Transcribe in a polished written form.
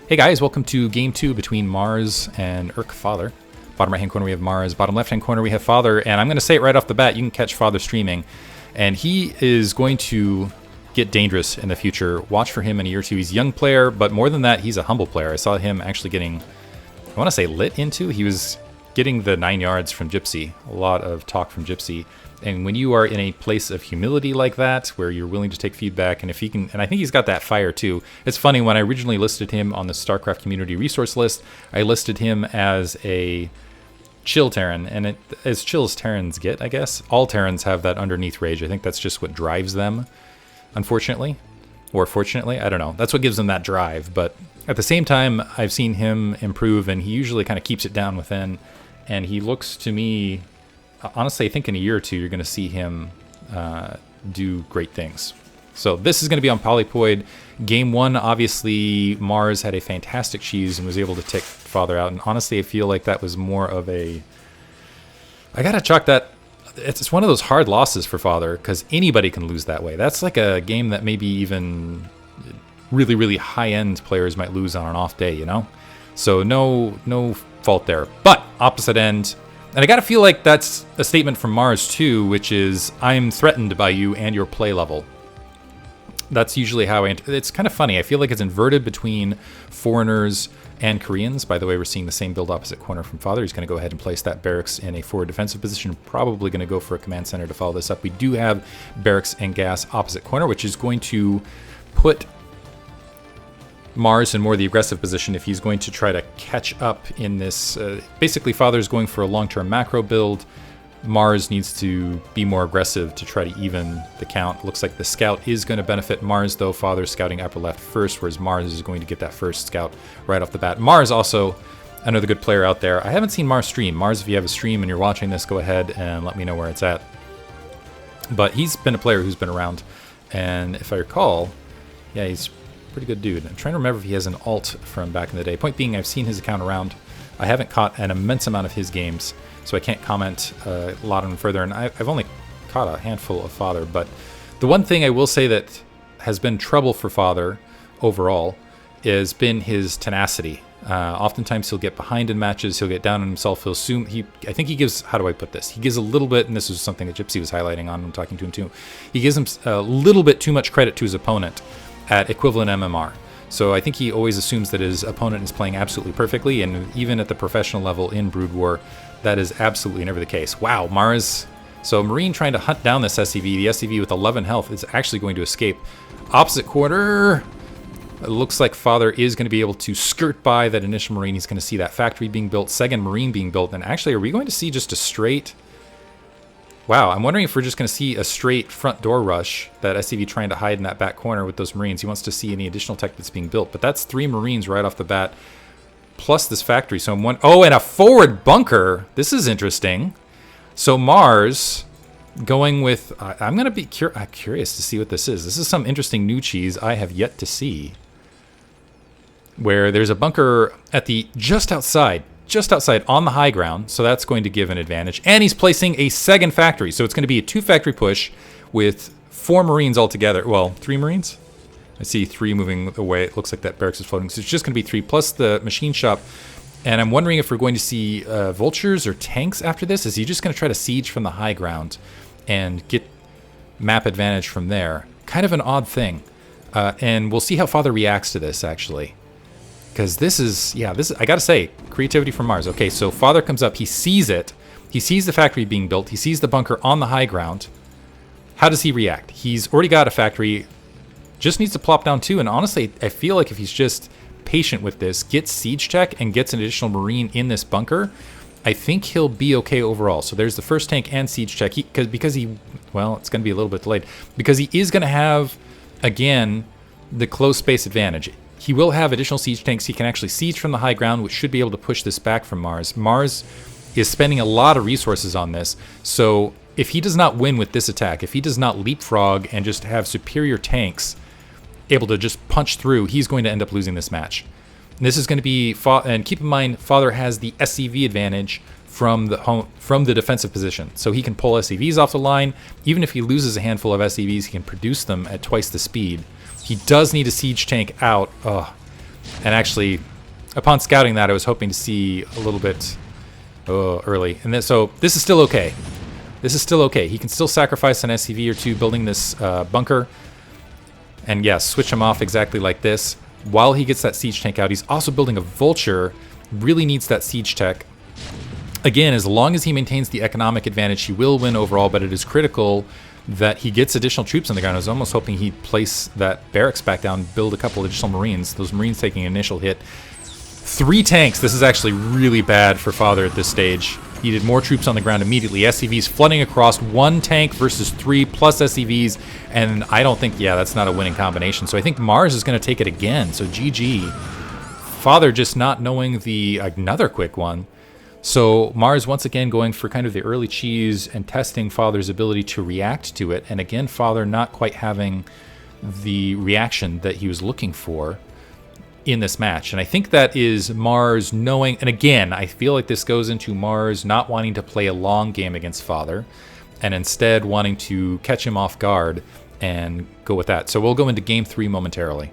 Hey guys, welcome to Game 2 between Maars and iRk Father. Bottom right hand corner we have Maars, bottom left hand corner we have Father, and I'm going to say it right off the bat, you can catch Father streaming, and he is going to get dangerous in the future. Watch for him in a year or two. He's a young player, but more than that, he's a humble player. I saw him actually getting, I want to say lit into, he was getting the 9 yards from Gypsy, a lot of talk from Gypsy. And when you are in a place of humility like that, where you're willing to take feedback, and if he can, and I think he's got that fire too. It's funny, when I originally listed him on the StarCraft community resource list, I listed him as a chill Terran, and as chill as Terrans get, I guess. All Terrans have that underneath rage. I think that's just what drives them, unfortunately. Or fortunately, I don't know. That's what gives them that drive. But at the same time, I've seen him improve, and he usually kind of keeps it down within. And he looks to me, honestly, I think in a year or two, you're going to see him do great things. So this is going to be on Polypoid. Game 1, obviously, Maars had a fantastic cheese and was able to take Father out. And honestly, I feel like that was more of a... I got to chalk that... It's one of those hard losses for Father, because anybody can lose that way. That's like a game that maybe even really, really high-end players might lose on an off day, you know? So no fault there. But opposite end... And I gotta feel like that's a statement from Maars too, which is, I'm threatened by you and your play level. That's usually how it's kind of funny. I feel like it's inverted between foreigners and Koreans. By the way, we're seeing the same build opposite corner from Father. He's going to go ahead and place that barracks in a forward defensive position. Probably going to go for a command center to follow this up. We do have barracks and gas opposite corner, which is going to put Maars in more the aggressive position if he's going to try to catch up in this. Basically, Father's going for a long-term macro build. Maars needs to be more aggressive to try to even the count. Looks like the scout is going to benefit Maars, though. Father's scouting upper left first, whereas Maars is going to get that first scout right off the bat. Maars also another good player out there. I haven't seen Maars stream. Maars, if you have a stream and you're watching this, go ahead and let me know where it's at. But he's been a player who's been around, and if I recall, yeah, he's pretty good dude. I'm trying to remember if he has an alt from back in the day. Point being, I've seen his account around. I haven't caught an immense amount of his games, so I can't comment a lot on him further, and I've only caught a handful of Father. But the one thing I will say that has been trouble for Father overall has been his tenacity. Oftentimes he'll get behind in matches, he'll get down on himself, he'll assume, I think he gives, how do I put this? He gives a little bit, and this is something that Gypsy was highlighting on when talking to him too, he gives him a little bit too much credit to his opponent at equivalent MMR. So I think he always assumes that his opponent is playing absolutely perfectly, and even at the professional level in Brood War, that is absolutely never the case. Wow, Maars. So Marine trying to hunt down this SCV. The SCV with 11 health is actually going to escape. Opposite corner. It looks like Father is going to be able to skirt by that initial Marine. He's going to see that factory being built, second Marine being built, and actually, are we going to see just a straight... Wow, I'm wondering if we're just going to see a straight front door rush, that SCV trying to hide in that back corner with those Marines. He wants to see any additional tech that's being built, but that's 3 Marines right off the bat, plus this factory. So I'm oh, and a forward bunker. This is interesting. So Maars going with, I'm going to be curious to see what this is. This is some interesting new cheese I have yet to see, where there's a bunker at the just outside on the high ground, so that's going to give an advantage. And he's placing a second factory, so it's going to be a 2-factory push with 4 Marines altogether. Well, 3 Marines? I see 3 moving away. It looks like that barracks is floating, so it's just going to be 3, plus the machine shop. And I'm wondering if we're going to see vultures or tanks after this. Is he just going to try to siege from the high ground and get map advantage from there? Kind of an odd thing. And we'll see how Father reacts to this, actually. Because this is, I gotta say, creativity from Maars. Okay, so Father comes up, he sees it. He sees the factory being built. He sees the bunker on the high ground. How does he react? He's already got a factory, just needs to plop down 2. And honestly, I feel like if he's just patient with this, gets siege tech and gets an additional Marine in this bunker, I think he'll be okay overall. So there's the first tank and siege tech. Because he, well, it's going to be a little bit delayed. Because he is going to have, again, the close space advantage. He will have additional siege tanks. He can actually siege from the high ground, which should be able to push this back from Maars. Maars is spending a lot of resources on this. So if he does not win with this attack, if he does not leapfrog and just have superior tanks able to just punch through, he's going to end up losing this match. And this is going to be, and keep in mind, Father has the SCV advantage from the defensive position. So he can pull SCVs off the line. Even if he loses a handful of SCVs, he can produce them at twice the speed. He does need a siege tank out. And actually, upon scouting that, I was hoping to see a little bit early. And then, so this is still okay. This is still okay. He can still sacrifice an SCV or two building this bunker. And yes, switch him off exactly like this. While he gets that siege tank out, he's also building a vulture. Really needs that siege tech. Again, as long as he maintains the economic advantage, he will win overall, but it is critical that he gets additional troops on the ground. I was almost hoping he'd place that barracks back down, build a couple additional Marines. Those Marines taking an initial hit. 3 tanks. This is actually really bad for Father at this stage. He needed more troops on the ground immediately. SCVs flooding across, 1 tank versus 3 plus SCVs, and I don't think, yeah, that's not a winning combination. So I think Maars is going to take it again. So GG. Father just not knowing another quick one. So Maars once again going for kind of the early cheese and testing Father's ability to react to it. And again, Father not quite having the reaction that he was looking for in this match. And I think that is Maars knowing, and again, I feel like this goes into Maars not wanting to play a long game against Father and instead wanting to catch him off guard and go with that. So we'll go into game 3 momentarily.